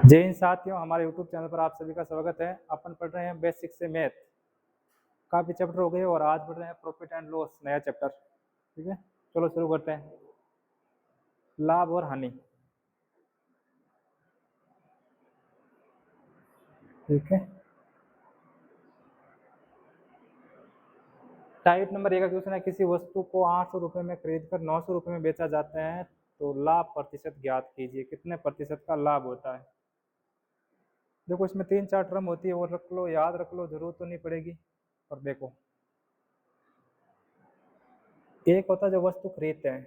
जय हिंद साथियों, हमारे YouTube चैनल पर आप सभी का स्वागत है। अपन पढ़ रहे हैं बेसिक से मैथ, काफी चैप्टर हो गए और आज पढ़ रहे हैं प्रॉफिट एंड लॉस, नया चैप्टर। ठीक है, चलो शुरू करते हैं। लाभ और हानि। ठीक है, टाइप नंबर 1 का क्वेश्चन है, किसी वस्तु को 800 रुपये में खरीद कर 900 रुपये में बेचा जाता है तो लाभ प्रतिशत ज्ञात कीजिए। कितने प्रतिशत का लाभ होता है? देखो, इसमें 3-4 टर्म होती है, वो रख लो, याद रख लो, जरूरत तो नहीं पड़ेगी। और देखो, एक होता है जो वस्तु खरीदते हैं,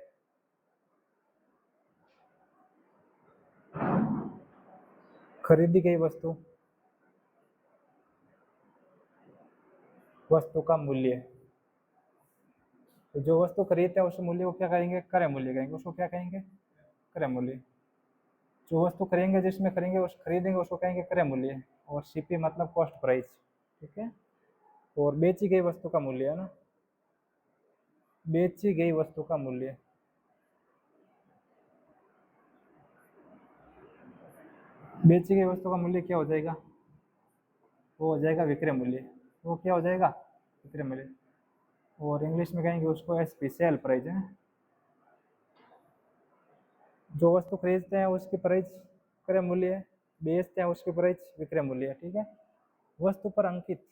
खरीदी गई वस्तु, वस्तु का मूल्य। तो जो वस्तु खरीदते हैं उस मूल्य को क्या कहेंगे? क्रय मूल्य कहेंगे। उसको क्या कहेंगे? क्रय मूल्य। जो वस्तु खरीदेंगे, जिसमें खरीदेंगे उस खरीदेंगे उसको कहेंगे क्रय मूल्य। और सीपी मतलब कॉस्ट प्राइस। ठीक है, और बेची गई वस्तु का मूल्य है ना, बेची गई वस्तु का मूल्य। बेची गई वस्तु का मूल्य क्या हो जाएगा? वो हो जाएगा विक्रय मूल्य। वो क्या हो जाएगा? विक्रय मूल्य। और इंग्लिश में कहेंगे उसको एसपी, सेल प्राइस है। जो वस्तु खरीदते हैं उसकी प्राइस क्रय मूल्य है, बेचते हैं उसकी प्राइस विक्रय मूल्य है। ठीक है, वस्तु पर अंकित,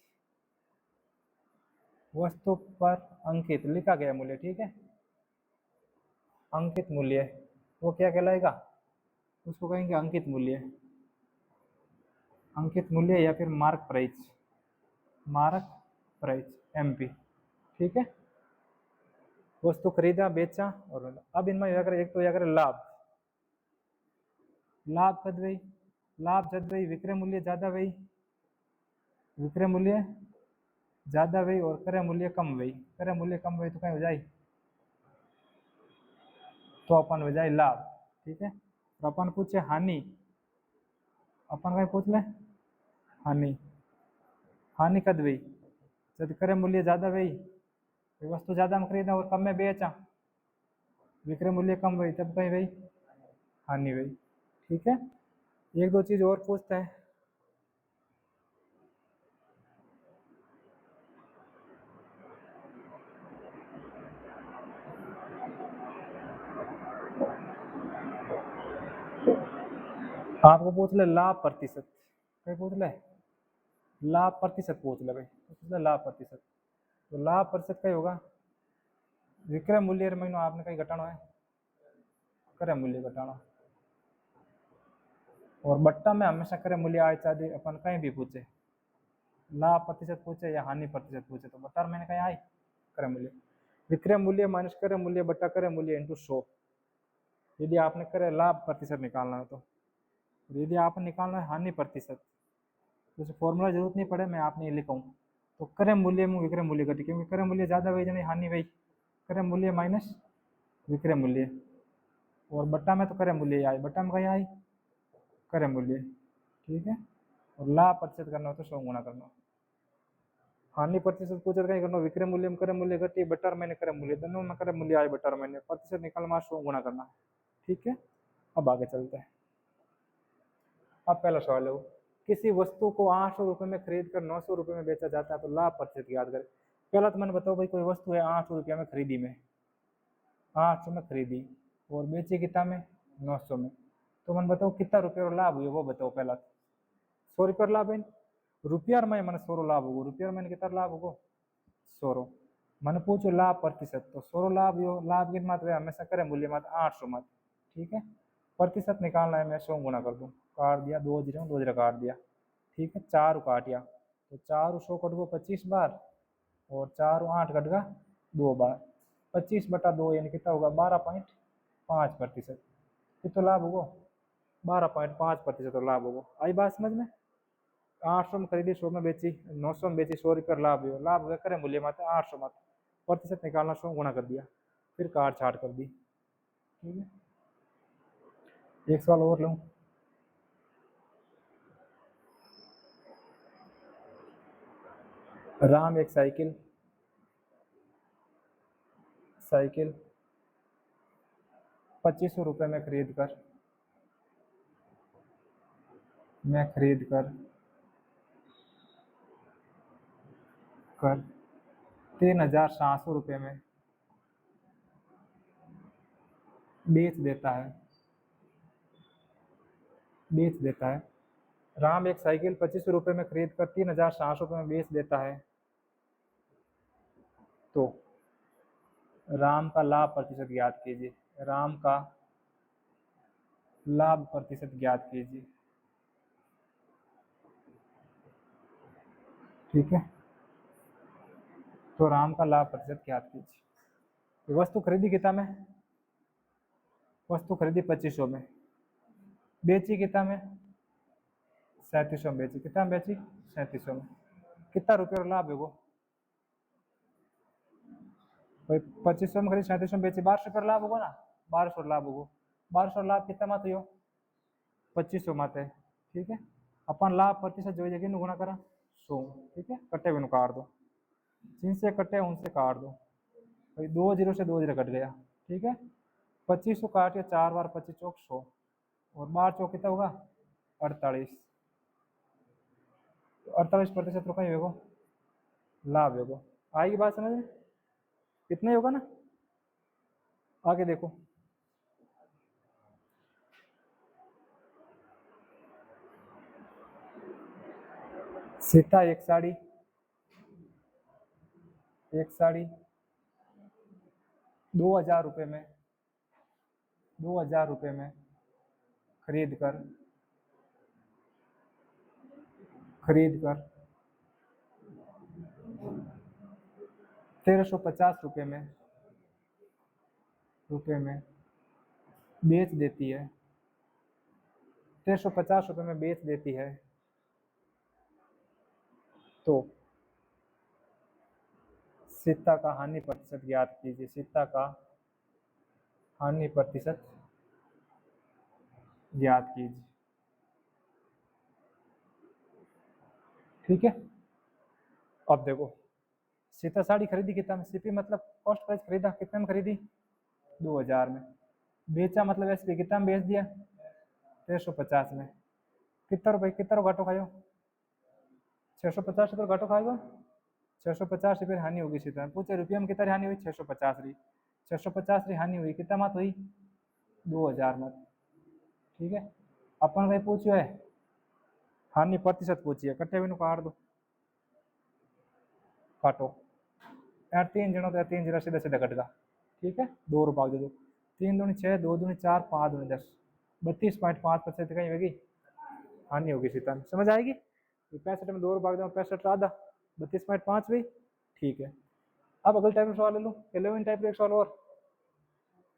वस्तु पर अंकित लिखा गया मूल्य। ठीक है, अंकित मूल्य, वो क्या कहलाएगा? उसको कहेंगे अंकित मूल्य, अंकित मूल्य या फिर mark price, mark price, MP. ठीक है, वस्तु खरीदा, बेचा। और अब इनमें एक तो लाभ, लाभ कद वही, लाभ जद वही, विक्रय मूल्य ज्यादा वही, विक्रय मूल्य ज्यादा वही, और क्रय मूल्य कम वही। क्रय मूल्य कम वही तो कहीं हो जाए, तो अपन हो जाए लाभ। ठीक है, तो अपन पूछे हानि, अपन कहीं पूछ ले हानि। हानि कद वही, जब क्रय मूल्य ज्यादा वही, वस्तु ज्यादा में खरीदा और कम में बेचा, विक्रय मूल्य कम वही, तब कहीं वही हानि वही। ठीक है, एक दो चीज और पूछता है। आपको पूछ ले लाभ प्रतिशत, क्या पूछ ले? लाभ प्रतिशत पूछ ले भाई, पूछ ले लाभ प्रतिशत। तो लाभ प्रतिशत क्या होगा? विक्रय मूल्य महीनों आपने कहीं घटाना है, क्रय मूल्य घटाना। और बट्टा में हमेशा क्रय मूल्य आए, चाहे अपन कहीं भी पूछे, लाभ प्रतिशत पूछे या हानि प्रतिशत पूछे, तो बट्टा मैंने कहीं आई क्रय मूल्य। विक्रय मूल्य माइनस क्रय मूल्य बट्टा क्रय मूल्य इंटू 100, यदि आपने क्रय लाभ प्रतिशत निकालना है तो। यदि आपने निकालना है हानि प्रतिशत, तो फॉर्मूला जरूरत नहीं पड़े, मैं आपने ये लिखा हूँ। तो क्रय मूल्य में विक्रय मूल्य घटी, क्योंकि क्रय मूल्य ज्यादा वही जानी हानि वही, क्रय मूल्य माइनस विक्रय मूल्य। और बट्टा में तो क्रय मूल्य आए, बट्टा में कहीं आई क्रय मूल्य। ठीक है, और लाभ प्रतिशत करना हो तो 100 गुना करना। हानि प्रतिशत पूछे कहीं करना, विक्रय मूल्य में क्रय मूल्य घटी, बटर मैंने क्रय मूल्य, दोनों में क्रय मूल्य आए, बटर मैंने प्रतिशत निकालना 100 गुना करना। ठीक है, अब आगे चलते हैं। अब पहला सवाल है, किसी वस्तु को 800 रुपये में खरीद कर 900 रुपये में बेचा जाता है तो लाभ प्रतिशत याद करें। पहला तो मैंने बताओ भाई, कोई वस्तु है 800 रुपया में खरीदी, में 800 में खरीदी और बेची कितना में? 900 में। तो मैंने बताओ कितना रुपये और लाभ हुए, वो बताओ पहला। 100 रुपये लाभ है, रुपया में मैंने 100 लाभ होगा, रुपया मैंने कितना लाभ होगा? 100। मैंने पूछो लाभ प्रतिशत, तो 100 लाभ हो, लाभ की मात्रा हमेशा करे मूल्य मात्रा 800 मत। ठीक है, प्रतिशत निकालना है, मैं 100 गुना कर दूँ, काट दिया, 2 जीरो 2 जीरो काट दिया। ठीक है, 4 काटिया, तो 4 100 कट गो 25 बार, और 4 8 कट गया 2 बार, 25/2 यानी कितना होगा? 12.5%। कितना लाभ होगा? 12.5% लाभ होगा। आई बात समझ में? 800 में खरीदी, 100 में बेची, 900 में बेची, 100 रुपये लाभ हुआ, लाभ हुआ करे मूल्य मात्र 800 मात्र, प्रतिशत निकालना 100 गुना कर दिया, फिर काट छाट कर दी। ठीक है, एक सवाल और लूँ। राम एक साइकिल, साइकिल 2500 रुपये में खरीद कर मैं खरीद कर 3,700 रुपये में बेच देता है। राम एक साइकिल 2500 रुपये में खरीद कर 3,700 रुपये में बेच देता है, तो राम का लाभ प्रतिशत ज्ञात कीजिए। राम का लाभ प्रतिशत ज्ञात कीजिए। ठीक है, तो राम का लाभ प्रतिशत ज्ञात कीजिए। वस्तु खरीदी कितना में? वस्तु खरीदी 2500 में, बेची कितना में? 3700 में बेची। कितना में बेची? 3700 में। कितना रुपये का लाभ है वो? भाई 2500 में खरीदी 3700 में बेची, 1200 लाभ होगा ना? 1200 लाभ होगा। 1200 लाभ कितना मात हो? 2500 मात है। ठीक है, अपन लाभ प्रतिशत जो जगह गुणा करा 100। ठीक है, कट्टे बिनु काट दो, जिनसे कट्टे उनसे काट दो। भाई 2 जीरो से 2 जीरो कट गया। ठीक है, 2500 काटिए 4 बार 25 चौक 100 और 12 चौक कितना होगा? 48। 48% रुपये होगा लाभ होगा। आएगी बात समझ में? कितना ही होगा ना? आगे देखो, सीता एक साड़ी 2000 रुपये में खरीद कर 1350 रुपये में बेच देती है। 1350 रुपये में बेच देती है, तो सीता का हानि प्रतिशत ज्ञात कीजिए। सीता का हानि प्रतिशत ज्ञात कीजिए। ठीक है, अब देखो, सीता साड़ी खरीदी कितना में? सीपी मतलब कॉस्ट प्राइस खरीदा, कितने में खरीदी? 2000 में। बेचा मतलब एसपी कितना में बेच दिया? 1350 में। कितना रुपये, कितना घाटो खायो? 650 रुपये घाटो खाएगा। 650 रुपये हानि होगी सीता में। पूछे रुपये में कितना हानि हुई? 650 रही। 650 की हानि हुई, कितना मत हुई? 2000 मत। ठीक है, अपन भाई पूछो है हानि प्रतिशत पूछिए, कट्टे भी काट दो, काटो यार। 3 जनो तो 3 जरा सीधा सीधा कट गया। ठीक है, 2 रुपये दे दो। 3 दूनी 6, 2 दूनी 4, 5 दूनी 10, 32.5% कहीं होगी हानि होगी सीता में। समझ आएगी? 65 में 2 रुपये दो, 65 आधा 32.5 भी। ठीक है, अब अगले टाइप का सवाल ले लो। 11 टाइप का एक सवाल और।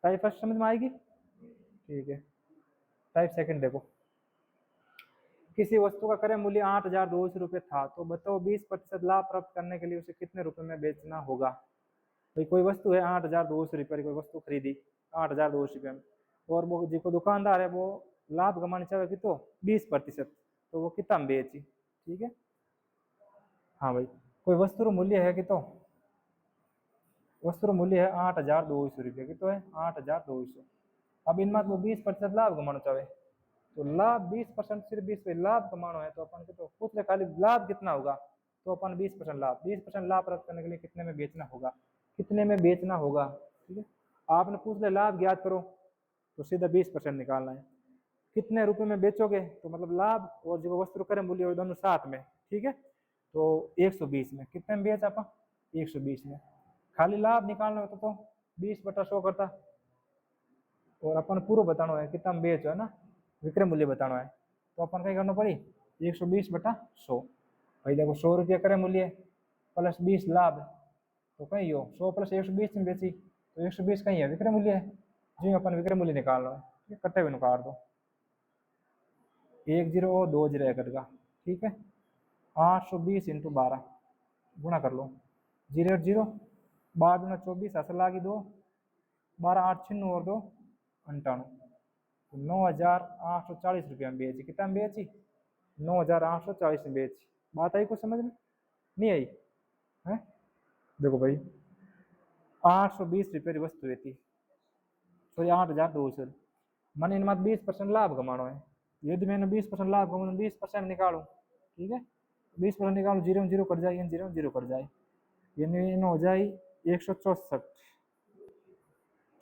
टाइप फर्स्ट समझ में आएगी? ठीक है, टाइप सेकंड देखो। किसी वस्तु का क्रय मूल्य 8,200 रुपये था, तो बताओ 20% लाभ प्राप्त करने के लिए उसे कितने रुपए में बेचना होगा। भाई कोई वस्तु है 8,200 रुपये की, कोई वस्तु खरीदी 8,200 रुपये में, और वो जो दुकानदार है वो लाभ कमाना चाहेगी तो 20%, तो वो कितना में बेची। ठीक है, हाँ भाई, कोई वस्तु का मूल्य है कि तो वस्तु का मूल्य है 8,200 रुपये की, तो है 8,200। अब इनमें वो 20% लाभ कमाना चाहे, तो लाभ 20%, सिर्फ 20 लाभ कमाना है, तो अपन के तो पूछ ले खाली लाभ कितना होगा, तो अपन 20% लाभ, 20% लाभ प्राप्त करने के लिए कितने में बेचना होगा, कितने में बेचना होगा। ठीक है, आपने पूछ ले लाभ ज्ञात करो, तो सीधा 20% निकालना है। कितने रुपए में बेचोगे, तो मतलब लाभ और जो वस्तु क्रय मूल्य दोनों साथ में। ठीक है, तो 120 में कितने में बेच आप? 120 में। खाली लाभ निकालना होता तो 20/100 करता, और अपन पूरा बताना है कितना में बेचो है ना, विक्रय मूल्य बताना है, तो अपन क्या करना पड़ी? 120/100। भाई देखो 100 रुपया क्रय मूल्य प्लस 20 लाभ, तो कहीं हो 100 प्लस 120 में बेची, तो 120 कहीं है विक्रय मूल्य है, जो अपन विक्रय मूल्य निकालना है। कट्टे हुए निकाल दो, 1 जीरो और 2 जीरो कट का। ठीक है, 820 × 12 गुणा कर लो, 0 0 12 दूना 24, असल आ गई 2, 12 8 96 और 2 98, तो 9,840 रुपया में बेची। कितना में बेची? 9,840 में बेची। बात आई कुछ समझ में? नहीं आई है? देखो भाई 820 रुपये की वस्तु थी, तो 8,200 मन इनमें 20% लाभ कमाना है। यदि मैंने 20% लाभ कमाऊँ तो 20% निकालूँ, ठीक है, 20% निकालूँ, 0 0 कट जाए, 0 0 कट जाए, यानी इन हो जाए 164,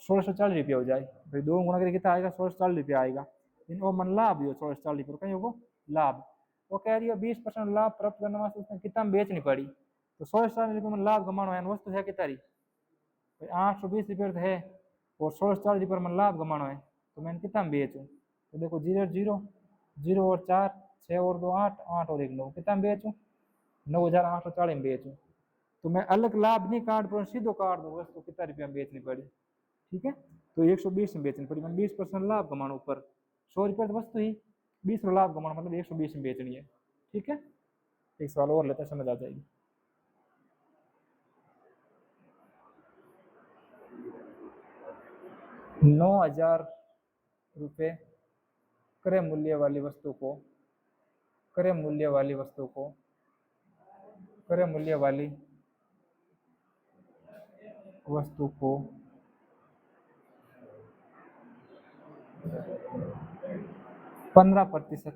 1640 रुपया हो जाए। भाई 2 गुणा करके कितना आएगा, 1640 रुपया आएगा। इन वो मन लाभ हो 1640 रुपये कहीं वो लाभ। वो कह रही है 20% लाभ प्राप्त करने वास्ते उसने कितना बेचनी पड़ी, तो 1640 रुपये में लाभ कमाना है, वस्तु है कितना रही, 820 रुपये है, और 1640 रुपये में लाभ कमाना है, तो मैंने कितना बेचूँ, तो देखो 0 0 0 और 4 6 और 2 8 8 और 1 9, कितना बेचूँ, 9840 में बेचूँ। तो मैं अलग लाभ नहीं काट पाऊँ, सीधो काट दूँ वस्तु कितना रुपया में बेचनी पड़ी, ठीक है, तो 120 में बेचनी पड़ी, मैंने 20% लाभ कमाना, ऊपर 100 रुपये तो वस्तु ही, 20 लाभ कमाना मतलब 120 में बेचनी है, ठीक है। एक सवाल और लेते हैं, समझ आ जाएगी। 9000 रुपये क्रय मूल्य वाली वस्तु को, क्रय मूल्य वाली वस्तु को, क्रय मूल्य वाली वस्तु को 15%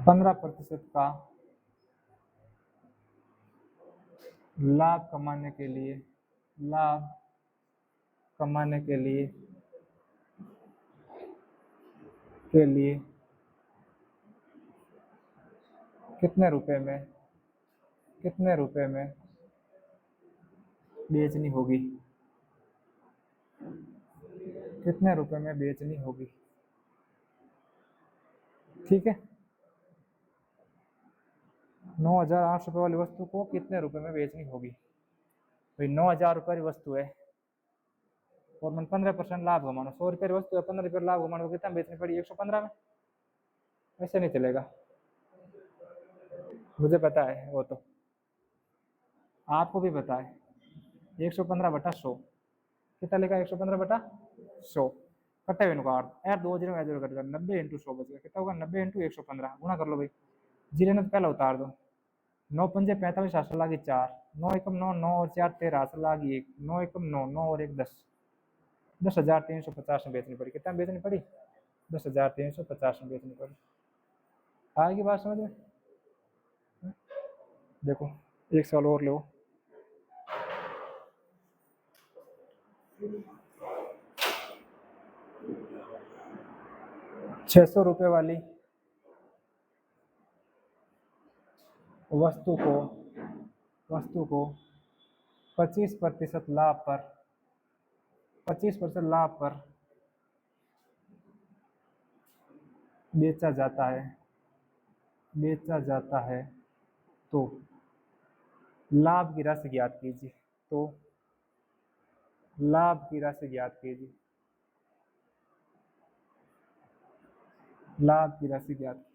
15% का लाभ कमाने के लिए, लाभ कमाने के लिए कितने रुपए में, कितने रुपए में बेचनी होगी, कितने रुपए में बेचनी होगी, ठीक है। 9800 रुपये वाली वस्तु को कितने रुपए में बेचनी होगी, भाई 9000 रुपये की वस्तु है और मैं 15% लाभ कमाना, 100 रुपये की वस्तु है, 15 रुपये लाभ कमाना, तो कितना बेचनी पड़ी, 115 में, ऐसे नहीं चलेगा, मुझे पता है वो तो, आपको भी पता है, 115/100 कितना लेगा, 115/100 कट्टे हुए नुकाट यार, 2 0 0 कट गया, 90 × 100 बच गया, कितना होगा, 90 × 115, गुणा कर लो भाई, जीरो ने तो पहले उतार दो, 9 पंजे 45, हाथ लागी 4, 9 एकम 9, 9 और 4 13, हाथ लागी 1, 9 एकम 9, 9 और 1 10, 10,350 में बेचनी पड़ी, कितना बेचनी पड़ी, 10,350 में बेचनी पड़ी। आएगी बात समझ में, देखो एक सवाल और लो, ₹600 वाली वस्तु को 25% लाभ पर, 25% लाभ पर बेचा जाता है, तो लाभ की राशि ज्ञात कीजिए, तो लाभ की राशि ज्ञात कीजिए, लाभ की राशि ज्ञात कीजिए,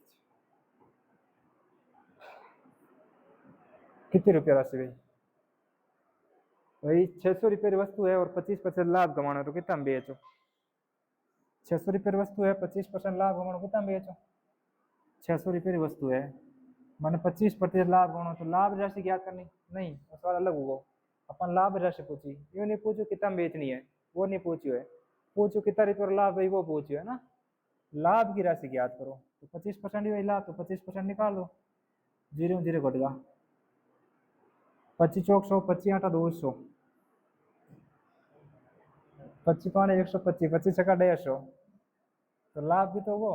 कितने रुपये राशि गई भाई, 600 रुपये की वस्तु है और 25% लाभ कमाना, तो कितना बेचो, 600 रुपये की वस्तु है, 25% लाभ कमाना, कितना बेचो, 600 रुपये की वस्तु है, मैंने 25% लाभ कमाना, तो लाभ राशि ज्ञात करनी, नहीं सवाल अलग होगा, अपन लाभ राशि पूछी, ये नहीं पूछो कितना बेचनी है, वो नहीं पूछियो है, पूछो कितना रुपये लाभ है, वो पूछियो है ना, लाभ की राशि ज्ञात करो, तो 25% ही लाभ, तो 25% निकाल दो, 0 0 घट गया, 25 चौक 100, 25 8 200, 25 5 125, 25 का 150, तो लाभ भी तो वो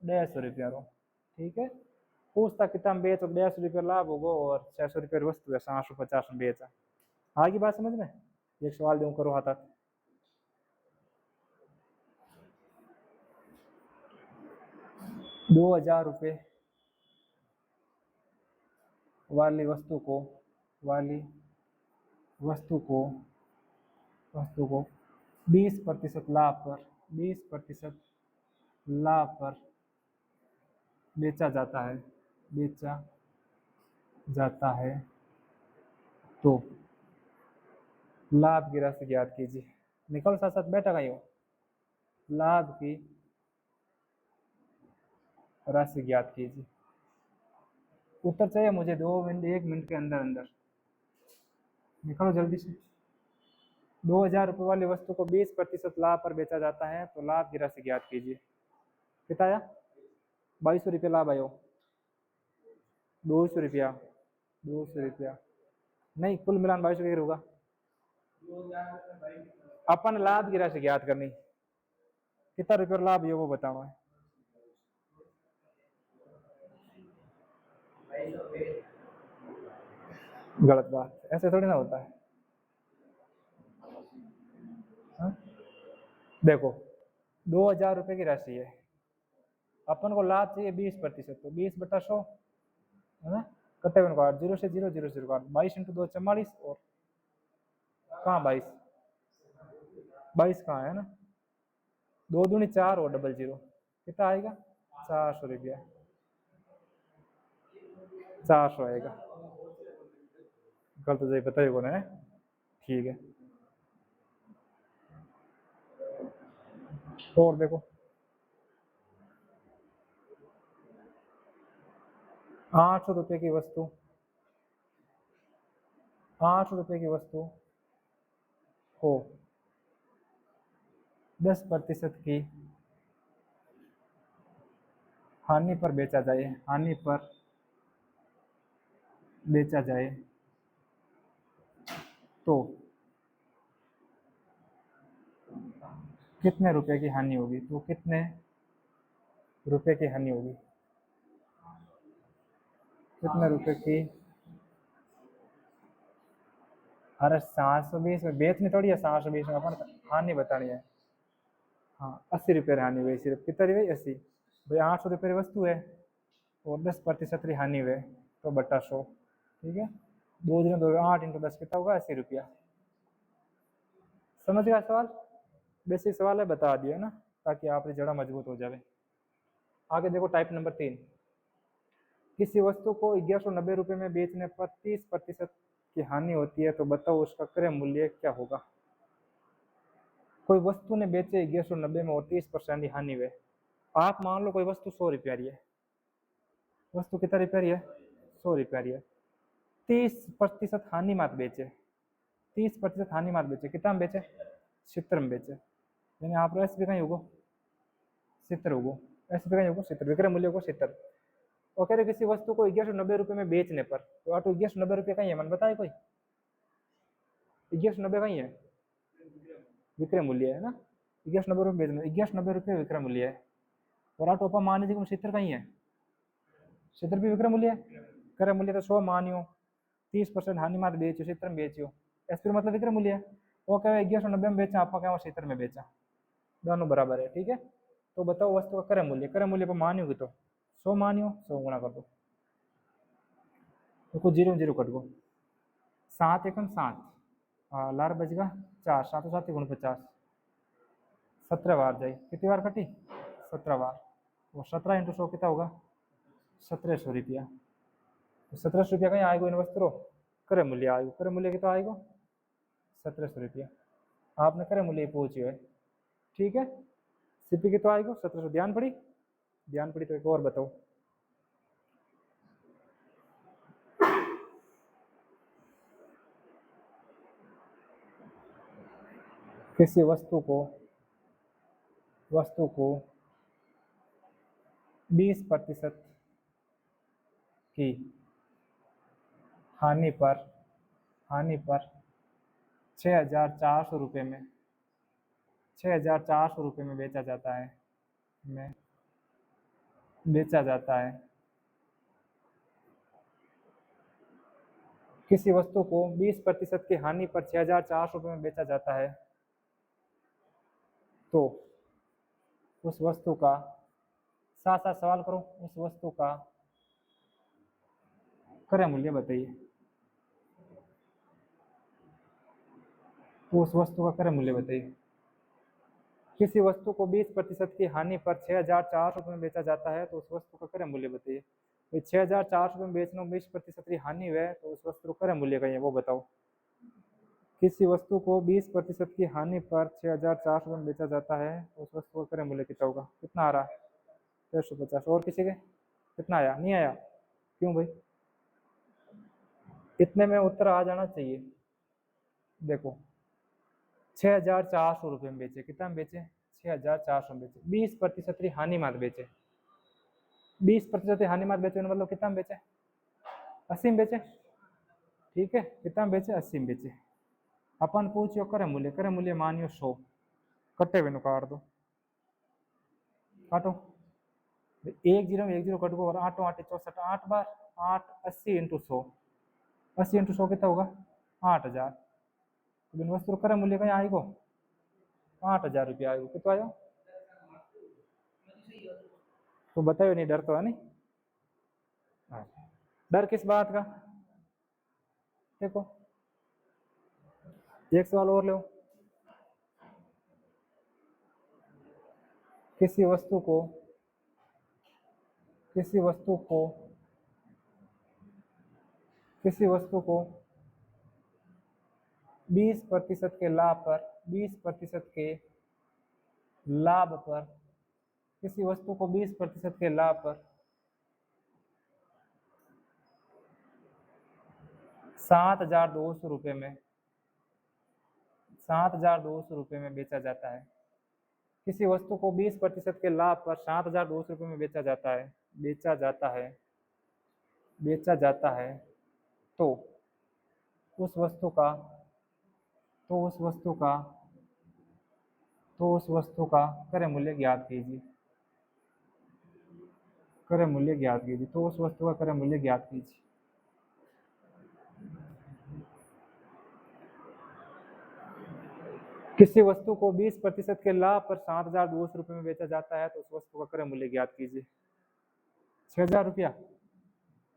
150 रुपया रो, ठीक है, पूछता कितना में बेचो, 150 रुपये लाभ होगा और 600 रुपये वस्तु है, 750 में बेचा, आगे बात समझ में। एक सवाल दूं, करो हाथ, 2000 रुपये वाली वस्तु को, वाली वस्तु को 20% लाभ पर, 20% लाभ पर बेचा जाता है, बेचा जाता है, तो लाभ की राशि ज्ञात कीजिए, निकल साथ साथ बैठा गई हो, लाभ की राशि ज्ञात कीजिए, उत्तर चाहिए मुझे 2 मिनट 1 मिनट के अंदर अंदर, निकलो जल्दी से। ₹2000 वाली वस्तु को 20% लाभ पर बेचा जाता है तो लाभ की राशि ज्ञात कीजिए। कितना आया? ₹2200 लाभ आयो। ₹200 ₹200 नहीं, कुल मिलान 2200 होगा। अपन लाभ की राशि ज्ञात करनी, कितना रुपये लाभ ये वो बताना है। गलत बात, ऐसे थोड़ी ना होता है। हा? देखो, ₹2000 की राशि है, अपन को लाभ चाहिए 20%, तो 20/100 है ना, कटे हुए को 8, 0 से 0, 0 से 0 22 × 2 44, और कहाँ 22 कहाँ है ना, 2 दूनी 4 और डबल 0, कितना आएगा? ₹400, 400 आएगा। कल तो यही बताइए कौन है, ठीक है। और देखो, 800 रुपये की वस्तु, 800 रुपये की वस्तु को 10% की हानि पर बेचा जाए, हानि पर बेचा जाए तो कितने रुपए की हानि होगी? तो कितने रुपए की हानि होगी? कितने रुपए की? अरे 720 में बेचनी थोड़ी है, 720 में अपन हानि बतानी है। हाँ, ₹80 हानि हुई, सिर्फ कितना हुई? 80। भाई 800 रुपये की वस्तु है और 10% की हानि हुए तो बट्टा 100, ठीक है। 2 दिन 2 8 × 10 कितना होगा? ₹80। समझ गया सवाल? बेसिक सवाल है, बता दिया ना, ताकि आपकी जड़ा मजबूत हो जाए। आगे देखो, टाइप नंबर 3, किसी वस्तु को ₹1190 में बेचने पर 30% की हानि होती है तो बताओ उसका क्रय मूल्य क्या होगा। कोई वस्तु ने बेचे 1190 में और 30% की हानि हुए। आप मान लो कोई वस्तु 100 रुपया रही है, वस्तु कितना रुपया रही है? 100 रुपया रही है। 30% हानि मत बेचे, 30% हानि मत बेचे, कितना में बेचे? 70 में बेचे, यानी आप एस भी कहीं होगो 70 होगो, एस भी कहीं होगो 70, विक्रय मूल्य होगो 70। और कह रहे किसी वस्तु को 1190 में बेचने पर, तो ऑटो 1190 कहीं है, मन बताए कोई? 1190 कहीं है? विक्रय मूल्य है ना, 1190 बेचना, 1190 विक्रय मूल्य है। और ऑटो अपन मान लीजिए 70 कहीं है, 70 भी विक्रय मूल्य है। क्रय मूल्य तो 100 मानियो, 30% हानि मत बेचो, 70 में बेचियो, एस फिर मतलब विक्रय मूल्य है। वो कह 1190 में बेचा, आप कह 70 में बेचा, दोनों बराबर है, ठीक है। तो बताओ वस्तु का क्रय मूल्य, क्रय मूल्य पर मानियोगे तो 100 मानियो, 100 गुणा कर दो, तो कुछ 0 0 कट गो, 7 एकम 7, लार बचगा 4, 7 7 गुण 50, 17 बार जाए, कितनी बार कटी? 17 बार, वो 17 × 100 कितना होगा? 1700 रुपया। तो 1700 कहीं आएगा इन वस्त्रों, क्रय मूल्य आएगा, क्रय मूल्य कितना आएगा? 1700 रुपया। आपने क्रय मूल्य पूछी है, ठीक है। सीपी कितना आएगा? 1700। ध्यान पड़ी? ध्यान पड़ी तो एक और बताओ, किसी वस्तु को 20% की हानि पर 6400 रुपये में, 6400 रुपये में बेचा जाता है, किसी वस्तु को 20% की हानि पर 6400 रुपये में बेचा जाता है तो उस वस्तु का, साथ साथ सवाल करो, उस वस्तु का क्रय मूल्य बताइए। तो उस वस्तु का क्रय मूल्य बताइए। किसी वस्तु को 20% की हानि पर 6400 रुपये में बेचा जाता है तो उस वस्तु का क्रय मूल्य बताइए। तो 6400 रुपये में बेचना, 20% की हानि हुई है तो उस वस्तु का क्रय मूल्य कहीं है वो बताओ। किसी वस्तु को 20% की हानि पर 6400 रुपये में बेचा जाता है तो उस वस्तु का क्रय मूल्य कितना होगा? कितना आ रहा है? 1350। और किसी के कितना आया? नहीं आया, क्यों भाई? इतने में उत्तर आ जाना चाहिए। देखो, ₹6,400 में बेचे। कितना में बेचे? 6,400 में बेचे। 20% हानि मत बेचे। 20% हानि मत बेचे मतलब कितना में बेचे? 80 में बेचे। ठीक है, कितना में बेचे? 80 में बेचे। अपन पूछो करे मूल्य मानियो 100, कट्टे बिनु काट दो, काटो। 1 कट को और 8 8 64, 8 बार 8 80 × 100, 80 × 100 कितना होगा? 8,000। तो बिन वस्तु करे मूल्य कहीं आएगो 8,000 रुपया आएगा। कितना आया? तो बताइए, नहीं डर तो है नहीं? डर किस बात का? देखो एक सवाल और लो। किसी वस्तु को 20% के लाभ पर, 20% के लाभ पर, किसी वस्तु को 20% के लाभ पर 7,200 रुपये में, 7,200 रुपये में बेचा जाता है। किसी वस्तु को 20% के लाभ पर 7,200 रुपये में बेचा जाता है, तो उस वस्तु का क्रय मूल्य ज्ञात कीजिए। क्रय मूल्य ज्ञात कीजिए। तो उस वस्तु का क्रय मूल्य ज्ञात कीजिए। किसी वस्तु को 20% के लाभ पर 7,200 रुपये में बेचा जाता है, तो उस वस्तु का क्रय मूल्य ज्ञात कीजिए। 6,000 रुपया।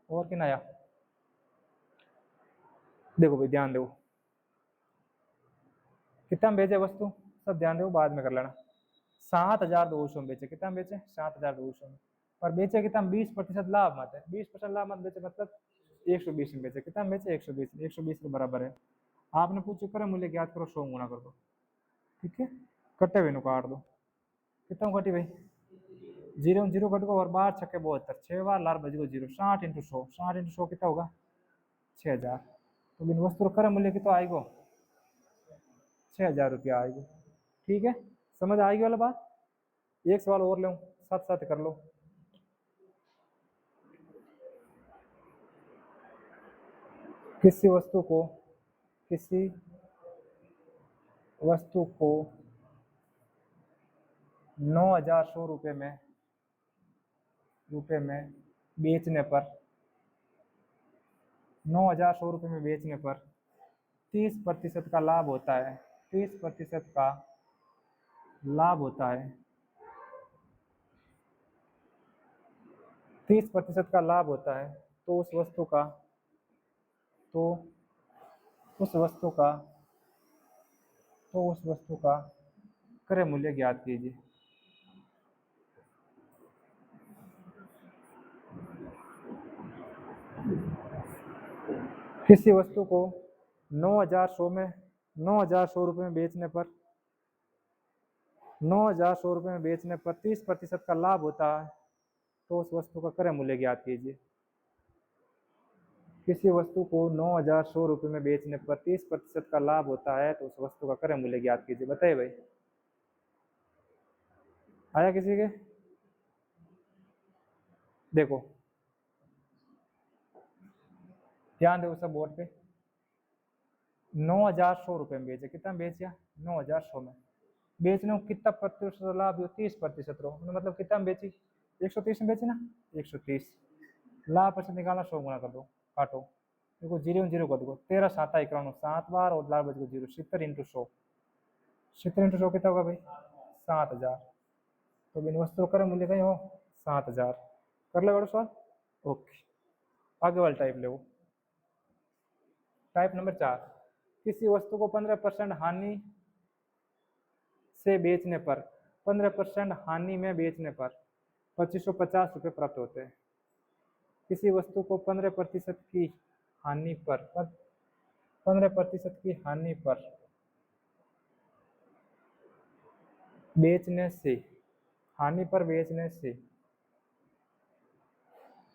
और क्या नया? देखो भाई ध्यान दो, कितना में बेचे वस्तु, सब ध्यान दो, बाद में कर लेना। 7,200 में बेचे। कितना में बेचे? 7,200 में। पर बेचे कितना? 20% लाभ मत है। 20% लाभ मत बेचे मतलब 120 में बेचे। कितना में बेचे? 120। 120 के बराबर है। आपने पूछो क्रय मूल्य ज्ञात करो, 100 गुणा कर दो। ठीक है, कट्टे हुए काट दो। कितना कटी भाई? 0 0 कट को और 12 छक्के 72, 6 बार लार बज गो 0। 60 × 100, 60 × 100 कितना होगा? 6,000। तो बिन वस्तु क्रय मूल्य कितना आएगो? 6,000 रुपया आएगा। ठीक है, समझ आएगी वाला बात? एक सवाल और लो, साथ साथ कर लो। किसी वस्तु को 9,100 रुपये में बेचने पर 9,100 रुपये में बेचने पर 30% का लाभ होता है। 30% का लाभ होता है। 30% का लाभ होता है। तो उस वस्तु का क्रय मूल्य ज्ञात कीजिए। किसी वस्तु को 9,100 रुपये में बेचने पर 9,100 रुपये में बेचने पर 30% का लाभ होता है, तो उस वस्तु का क्रय मूल्य ज्ञात कीजिए। किसी वस्तु को 9,100 रुपये में बेचने पर 30% का लाभ होता है, तो उस वस्तु का क्रय मूल्य ज्ञात कीजिए। बताइए भाई, आया किसी के? देखो ध्यान दो सब बोर्ड पे। 9,100 रुपये में बेचे। कितना बेचा? 9,100 में। बेचने को कितना प्रतिशत लाभ हो? 30% रो, मतलब कितना में बेची? 130 में बेची ना, 130। लाभ प्रतिशत निकालना, 100 गुणा कर दो, काटो। देखो 0 0 कर दो, 13 7 51, 7 बार और लाभ बच गो 0। 70 × 100, 70 × 100 कितना होगा भाई? 7,000। तो बिन वस्तु क्रय मूल्य कहीं हो 7,000। कर ले बड़ा सवाल। ओके, आगे वाला टाइप ले। टाइप नंबर 4, किसी वस्तु को 15% हानि से बेचने पर 15% हानि में बेचने पर 2,550 रुपये प्राप्त होते हैं। किसी वस्तु को 15% की हानि पर 15% की हानि पर बेचने से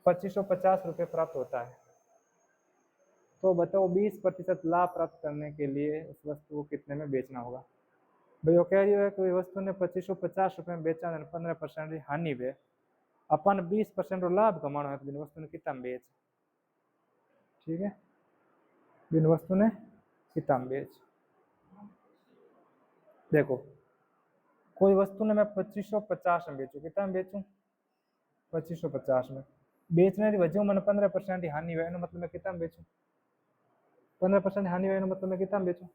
2,550 रुपये प्राप्त होता है। तो बताओ 20% लाभ प्राप्त करने के लिए उस वस्तु को कितने में बेचना होगा? भाई वो कह रही है कोई वस्तु ने 2550 में बेचा 15% हानि वे अपन 20% लाभ कमाना है तो बिन वस्तु ने कितना में बेच। ठीक है, बिन वस्तु ने कितना में बेच। देखो कोई वस्तु ने मैं 2550 में बेचू, कितना में बेचू 2550 में, बेचने की वजह मैंने 15% हानि हुआ मतलब मैं कितना में बेचू 15% हानि हुआ मतलब मैं कितना में बेचू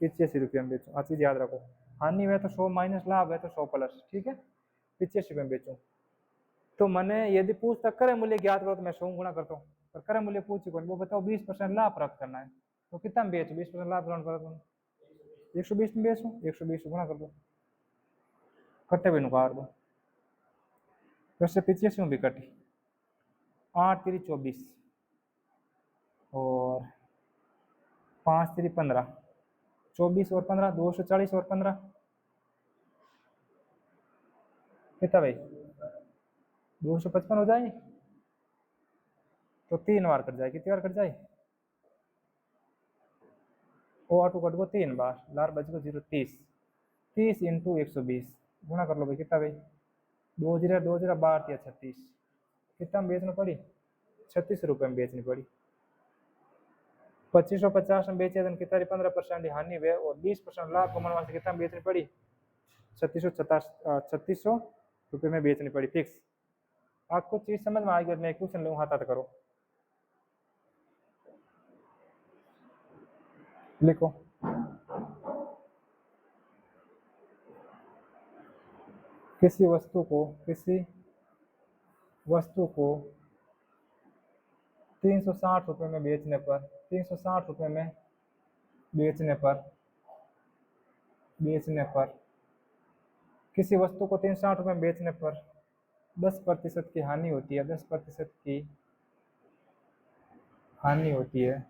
85 रुपये में बेचू। चीज याद रखो, हानि हुआ तो 100 माइनस लाभ है तो 100 प्लस। ठीक है, 85 रुपये में बेचू। तो मैंने यदि पूछता करे मूल्य ज्ञात करो तो मैं 100 गुणा करता हूँ, पर करे मूल्य पूछी कौन, वो बताओ 20% लाभ प्राप्त करना है तो कितना में बेचू 20% लाभ ग्रहण करो, 120 में बेचू, 120 गुणा कर दो, कट्टे भी नुकार दो, वैसे 85 में भी कटी, 8 3 24 और 5 3 15, 24 और 15 240 और 15 कितना भाई 255 हो जाए तो 3 बार कट जाए, कितनी बार कट जाए ओ आटू कट गो 3 बार, लार बच गो 0 30, 30 इंटू 120 गुणा कर लो भाई, कितना भाई 2 0 2 0 12 36, कितना में बेचना पड़ी 36 रुपये में बेचनी पड़ी। 2550 में बेचे तो कितना 15% हानि हुए और 20% लाभ कमाने वास्ते कितना में बेचनी पड़ी 3600 रुपये में बेचनी पड़ी फिक्स। आपको चीज समझ में आएगी, मैं क्वेश्चन लूँ हाथ करो, लिखो किसी वस्तु को 360 रुपये में बेचने पर 360 रुपये में बेचने पर किसी वस्तु को 360 रुपये में बेचने पर 10% की हानि होती है, 10% की हानि होती है,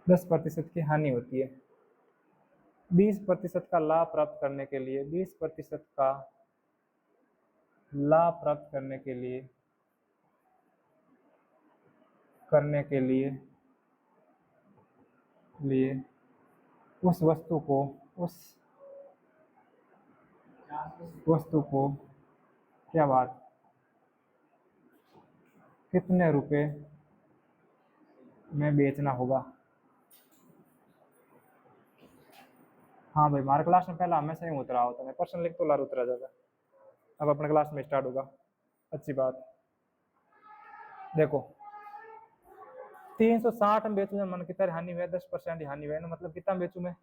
10% की हानि होती है। 20% का लाभ प्राप्त करने के लिए 20% का लाभ प्राप्त करने के लिए उस वस्तु को क्या बात कितने रुपए में बेचना होगा। हाँ भाई हमारे क्लास में पहला हमेशा ही उतरा होता है, मैं पर्सन लिख तो लार उतरा जाता। अब अपने क्लास में स्टार्ट होगा, अच्छी बात। देखो 360 में बेचू मन कितना हानि हुआ 10% हानि हुआ मतलब कितना में बेचू मैं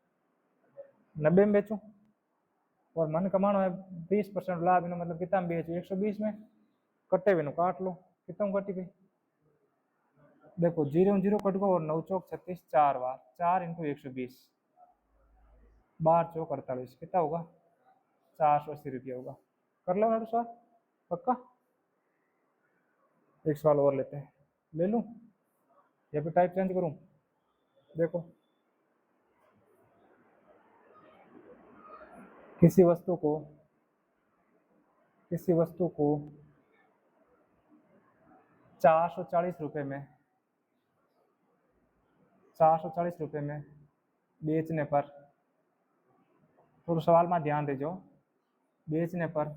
90 में बेचू, और मन कमाना है 20% लाभ मतलब कितना में बेचू 120 में, कट्टे भी काट लो, कितना कटी भाई देखो 0 0 कट गो और 9 चौक 36 4 बार 4 इंटू 120 12 चौक 48 कितना होगा 480 रुपया होगा। कर लो ना सर पक्का। एक सवाल और लेते हैं, ले लूं या फिर टाइप चेंज करूं। देखो किसी वस्तु को 440 रुपये में 440 रुपये में बेचने पर, तो सवाल में ध्यान दीजो, बेचने पर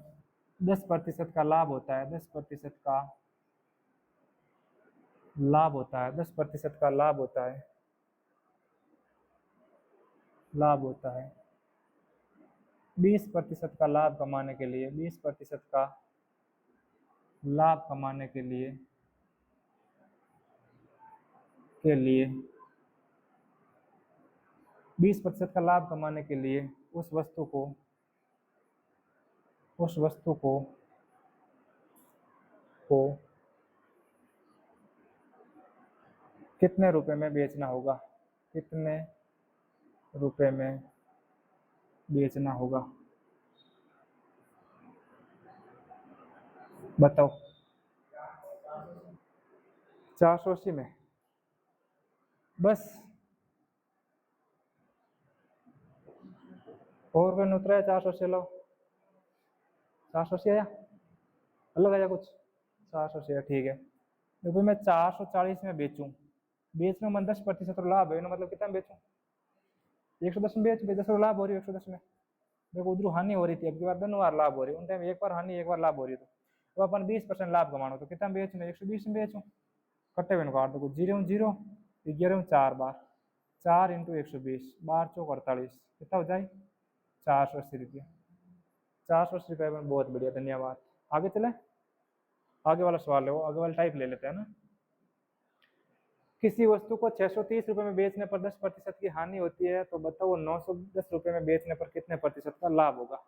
10% का लाभ होता है, 10% का लाभ होता है, 10% का लाभ होता है, लाभ होता है। 20% का लाभ कमाने के लिए 20% का लाभ कमाने के लिए 20% का लाभ कमाने के लिए उस वस्तु को कितने रुपए में बेचना होगा, कितने रुपए में बेचना होगा बताओ। 480 में बस, और कोई उतरा है 480 लो, 480 आया अलग आया कुछ 480 ठीक है। देखो मैं 440 में बेचूं, बेचने में 10% लाभ है मतलब कितना बेचूं 110 में बेच, 10 लाभ हो रही है 110 में। देखो उधर हानि हो रही थी, अब की बार दोनों बार लाभ हो रही है, उन टाइम एक बार हानि एक बार लाभ हो रही है। तो अपन 20% लाभ कमाना, तो कितना बेचना, 120 में बेचो, कट्टे में काट दो, 0 0 11 4 बार, 4 × 120, 12 चौक 48, कितना हो जाए 480 रुपये। 480 रुपये में बहुत बढ़िया, धन्यवाद। आगे चले, आगे वाला सवाल है वो, आगे वाला टाइप ले लेते हैं ना। किसी वस्तु को 630 रुपए में बेचने पर 10% की हानि होती है, तो बताओ 910 रुपए में बेचने पर कितने प्रतिशत का लाभ होगा।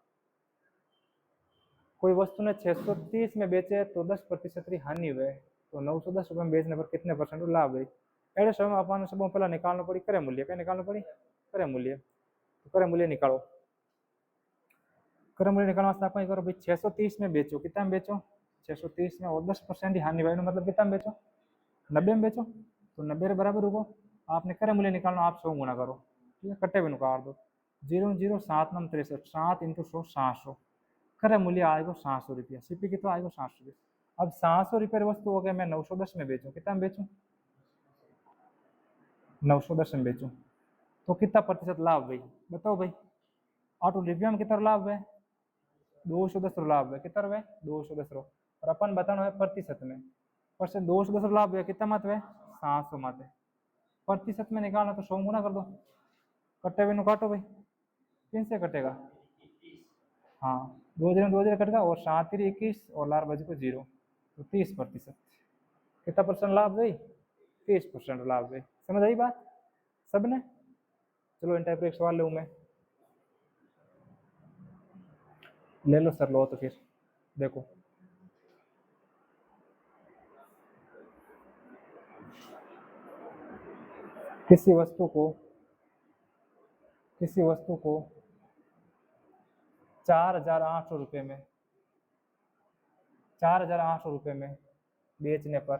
कोई वस्तु ने 630 में बेचे तो 10% की हानि हुए, तो 910 रुपए में बेचने पर कितने परसेंट लाभ है। ऐसे समय अपन सब पहला निकालना पड़ी क्रय मूल्य, क्या निकालना पड़ी, क्रय मूल्य। तो क्रय मूल्य निकालो, क्रय मूल्य निकालना वास्ते आप करो भाई 630 में बेचो, कितना में बेचो 630 में, और 10% ही हानि हुई, मतलब कितना में बेचो 90 में बेचो, तो 90 के बराबर होगा। आपने क्रय मूल्य निकालना, आप 100 गुना करो, ठीक है, कट्टे भी निकाल दो, 0 0 7 9 63, 7 × 100 700, क्रय मूल्य आएगा 700 रुपया, सीपी कितना आएगा 700 रुपये। अब 700 रुपये वस्तु हो गया, मैं 910 में बेचूं, कितना में बेचूं 910 में बेचूं, तो कितना प्रतिशत लाभ भाई बताओ भाई। ऑटो रुपया में कितना लाभ है, 210 लाभ है, कितना है 210, और अपन बताना है प्रतिशत में, परसेंट 210 लाभ है, कितना मत है 700 मत है, प्रतिशत में निकालना तो 100 गुना कर दो, कट्टे बिनु काटो भाई, किन से कटेगा, हाँ 2 कटेगा, और 7 × 21 और लार बज को 0, तो 30%, कितना परसेंट लाभ भाई 30% लाभ भाई। समझ आई बात सबने। चलो इन टाइप का एक सवाल लूँ मैं, ले लो सर, लो तो फिर देखो, किसी वस्तु को 4,800 रुपये में, 4,800 रुपये में बेचने पर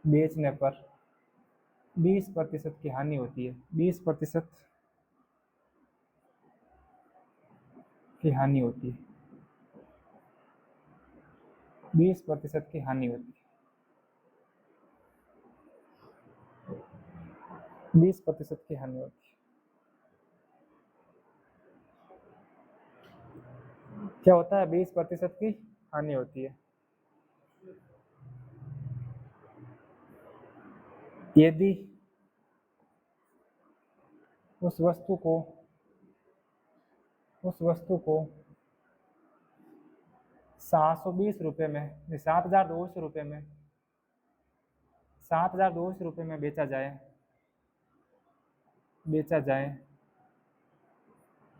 20% की हानि होती है, 20% की हानि होती है, 20% की हानि होती है, 20% की हानि होती है। क्या होता है 20% की हानि होती है। यदि उस वस्तु को 720 रुपये में, 7,200 रुपये में, 7,200 रुपये में बेचा जाए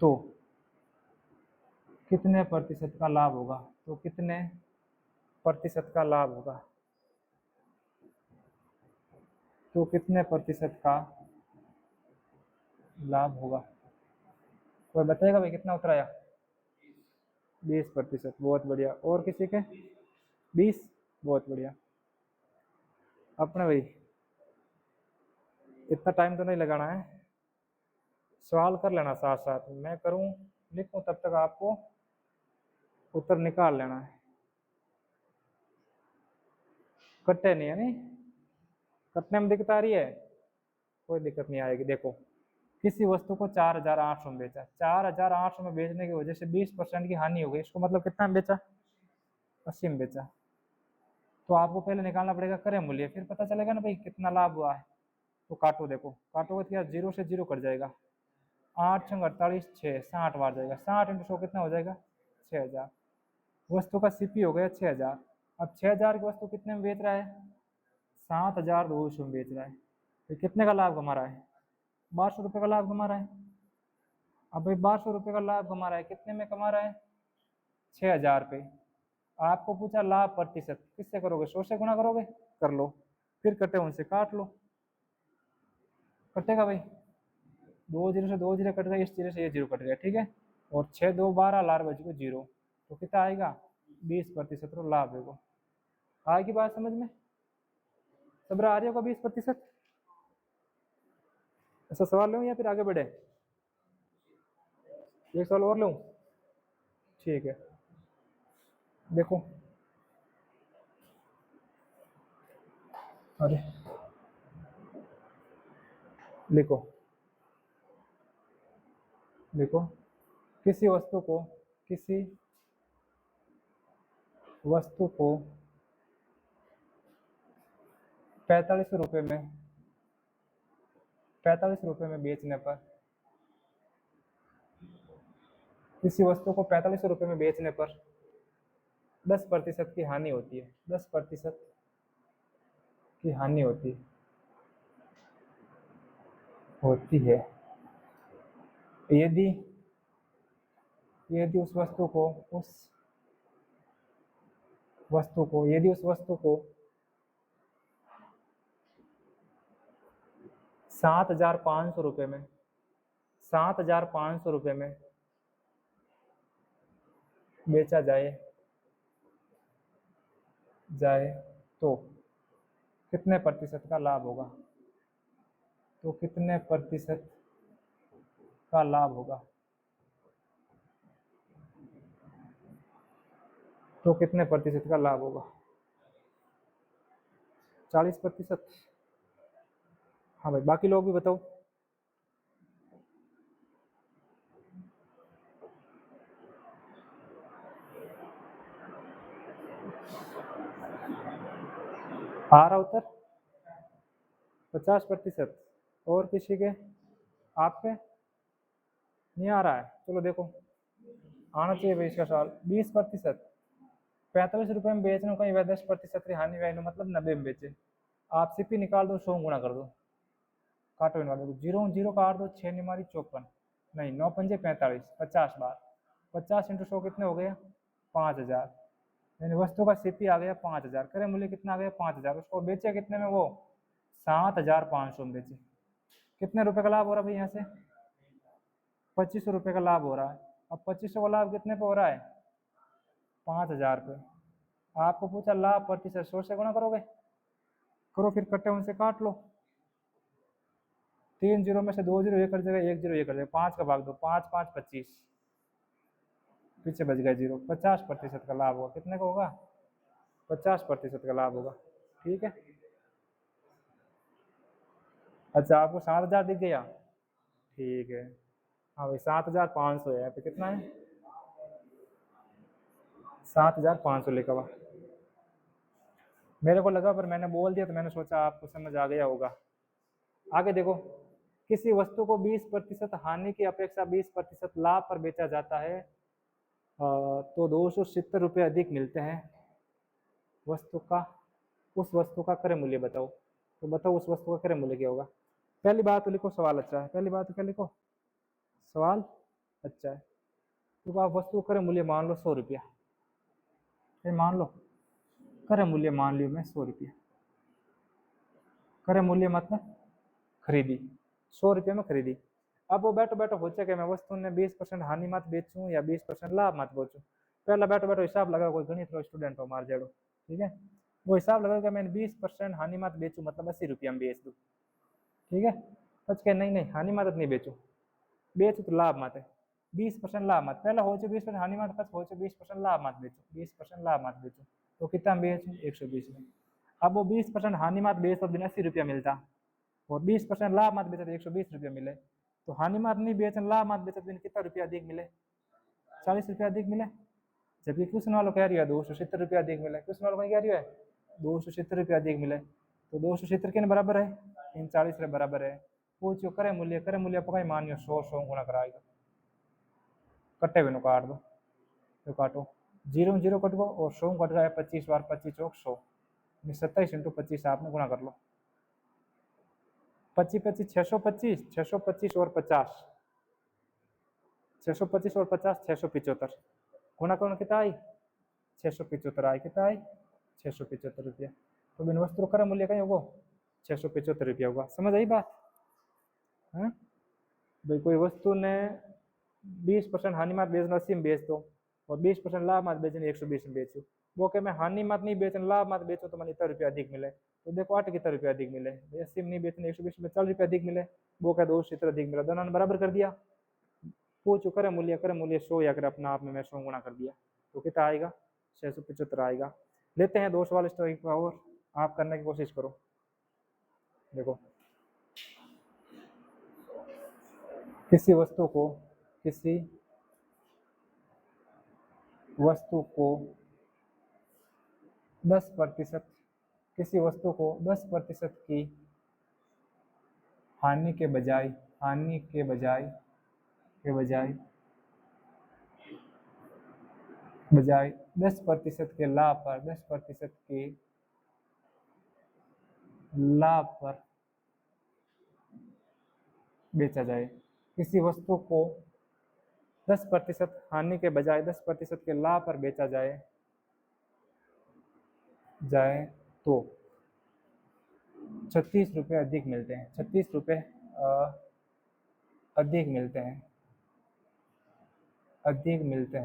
तो कितने प्रतिशत का लाभ होगा, तो कितने प्रतिशत का लाभ होगा, तो कितने प्रतिशत का लाभ होगा, कोई बताएगा भाई कितना उतर आया, 20%, बहुत बढ़िया। और किसी के 20, बहुत बढ़िया। अपने भाई इतना टाइम तो नहीं लगाना है, सवाल कर लेना साथ साथ, मैं करूं लिखूं तब तक आपको उत्तर निकाल लेना है, कट्टे नहीं है, नहीं कटने में दिक्कत आ रही है, कोई दिक्कत नहीं आएगी। देखो किसी वस्तु को 4,800 में बेचा, 4,800 में बेचने की वजह से 20% की हानि हो गई, इसको मतलब कितना में बेचा 80 में बेचा, तो आपको पहले निकालना पड़ेगा क्रय मूल्य, फिर पता चलेगा ना भाई कितना लाभ हुआ है। तो काटो, देखो काटोगे तो यार 0 से 0 कट जाएगा, 8 × 48 6, 60 बार जाएगा, 60 × 100 कितना हो जाएगा 6,000, वस्तु का सीपी हो गया 6,000। अब 6,000 की वस्तु कितने में बेच रहा है 7,200 में बेच रहा है, तो कितने का लाभ कमा रहा है 1200 रुपये का लाभ कमा रहा है। अब भाई 1200 रुपये का लाभ कमा रहा है, कितने में कमा रहा है 6,000 पे। आपको पूछा लाभ प्रतिशत, किससे करोगे 100 से गुना करोगे, कर लो, फिर कटे उनसे काट लो, कटेगा भाई 2 0 से 2 0 कट गया, इस 0 से ये 0 कट गया, ठीक है, और 6 2 12 लार बज को 0, तो कितना आएगा 20% तो लाभ है वो। आएगी बात समझ में, सब आ रही होगा 20%। ऐसा सवाल लूँ या फिर आगे बढ़े, एक सवाल और लूँ, ठीक है। देखो अरे लिखो देखो, किसी वस्तु को 45 रुपये में 45 रुपये में बेचने पर, किसी वस्तु को 45 रुपये में बेचने पर 10% की हानि होती है। 10% की हानि होती है यदि उस वस्तु को 7,500 रुपये में 7,500 रुपये में बेचा जाए तो कितने प्रतिशत का लाभ होगा? तो कितने प्रतिशत का लाभ होगा? तो कितने प्रतिशत का लाभ होगा? 40%। हाँ भाई, बाकी लोग भी बताओ। आ रहा उत्तर? 50%। और किसी के? आपके नहीं आ रहा है? चलो देखो, आना चाहिए भाई इसका सवाल। 20%। 45 रुपये में बेचने का 10% की हानि वैल्यू मतलब 90 में बेचे। आप सीपी निकाल दो, 100 गुना कर दो, काटो इन वालों को, 0 0 काट दो, 6 निमारी 54, नहीं 9 पंजे 45, 50 बार 50 × 100 कितने हो गए? 5,000। यानी वस्तु का सीपी आ गया 5,000। क्रय मूल्य कितना आ गया? 5,000। उसको बेचे कितने में? वो 7,500 में बेचे। कितने रुपए का लाभ हो रहा है भाई? यहाँ से 2500 रुपये का लाभ हो रहा है। अब 2500 का लाभ कितने पे हो रहा है? 5,000 पे। आपको पूछा लाभ प्रतिशत, 100 से गुणा करोगे? करो फिर, कट्टे उनसे काट लो। 3 0 में से 2 0 ये कर देगा, 1 0 ये कर देगा, 5 का भाग दो, 5 5 25, पीछे बच गया 0। 50% का लाभ होगा। कितने का होगा? 50% का लाभ होगा। ठीक है। अच्छा, आपको 7,000 दिख गया? ठीक है। हाँ भाई, 7,500 है। तो कितना है? 7,500 लिखा हुआ। मेरे को लगा, पर मैंने बोल दिया तो मैंने सोचा आपको समझ आ गया होगा। आगे देखो, किसी वस्तु को 20% हानि की अपेक्षा 20% लाभ पर बेचा जाता है तो 270 रुपये अधिक मिलते हैं। उस वस्तु का क्रय मूल्य बताओ। तो बताओ उस वस्तु का क्रय मूल्य क्या होगा? पहली बात तो लिखो, सवाल अच्छा है। पहली बात तो क्या लिखो? सवाल अच्छा है। तो आप वस्तु क्रय मूल्य मान लो 100 रुपया। मान लो क्रय मूल्य मान लियो मैं 100 रुपया। क्रय मूल्य मतलब खरीदी, 100 रुपये में खरीदी। अब वो बैठो बैठो पूछे कि मैं वस्तु ने 20% हानि मत बेचूं या 20% लाभ मत बेचूं। पहला बैठो बैठो हिसाब लगा, कोई गणित लो स्टूडेंट हो मार जेड़ो, ठीक है। वो हिसाब लगाओ कि मैंने 20% हानि मत बेचूं मतलब 80 रुपया में बेच दूं, ठीक है। सच के नहीं हानि मत नहीं बेचू, बेचू तो लाभ मत है। 20% लाभ मत, पहला हो 20% हानि मत, बस हो 20% लाभ मत बेचो, 20% लाभ मत बेचो। तो कितना बेचू? 120 में। अब वो 20% हानि मत बेच तो दिन 80 रुपया मिलता, और 20% लाभ मत बेचे तो 120 रुपया मिले। तो हानि मत नहीं बेचन, लाभ मत बेचे तो कितना रुपया अधिक मिले? 40 रुपया अधिक मिले। जबकि क्वेश्चन वालों कह रही है 270 रुपया अधिक मिले। क्वेश्चन वालों कह रही है 270 रुपया अधिक मिले। तो 270 के बराबर है? इन 40 के बराबर है। पूछो करे मूल्य पकाई मानियो 100 गुना कराएगा। कट्टे हुए काट दो, तो काटो 0 0 कट गो और 100 कट गया। 25 बार 25 चौक 100, 27 × 25 आपने गुना कर लो। 25 25 625, 625 और 50, 625 और 50 675 गुना करो, कितना आई? 675 आई। कितना आई? 675 रुपया। तो बिन वस्तु का मूल्य कहीं होगा 675 रुपया होगा। समझ आई बात? है भाई, कोई वस्तु ने 20% हानि मत बेचना 80 में बेच दो, और 20% लाभ मत बेचना 120 में बेचो। वो कह मैं हानि मत नहीं बेचना लाभ मत बेचो तो मैंने इतना रुपया अधिक मिले। तो देखो 8 कितना रुपया अधिक मिले? 80 में नहीं बेचना 120 में 40 रुपया अधिक मिले। वो कह 270 अधिक मिला, दोनों ने बराबर कर दिया। पूछो करे मूल्य 100 या कर अपना आप में मैं 100 गुना कर दिया, तो कितना आएगा? 675 आएगा। लेते हैं 2 सवाल इस तरह का और आप करने की कोशिश करो। देखो, किसी वस्तु को किसी वस्तु को 10% किसी वस्तु को 10% की हानि के बजाय के बजाय 10% के लाभ पर 10% के लाभ पर बेचा जाए। किसी वस्तु को 10% हानि के बजाय 10% के लाभ पर बेचा जाए तो 36 रुपये अधिक मिलते हैं। 36 रुपये अधिक मिलते हैं 36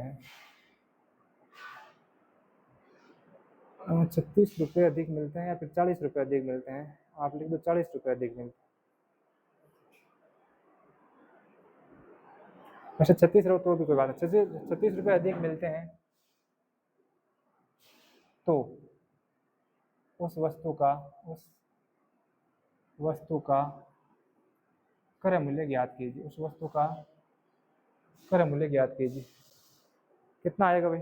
रुपये अधिक मिलते हैं या फिर 40 रुपये अधिक मिलते हैं। आप लिख दो 40 रुपये अधिक मिलते हैं। अच्छा 36 रहो तो भी कोई बात नहीं। 36 रुपये अधिक मिलते हैं तो उस वस्तु का क्रय मूल्य ज्ञात कीजिए। उस वस्तु का क्रय मूल्य ज्ञात कीजिए। कितना आएगा भाई?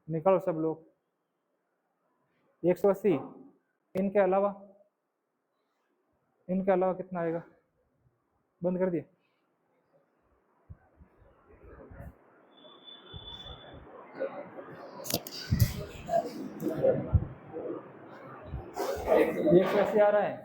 निकालो सब लोग। 180। इनके अलावा कितना आएगा? बंद कर दिए। एक 180 आ रहा है।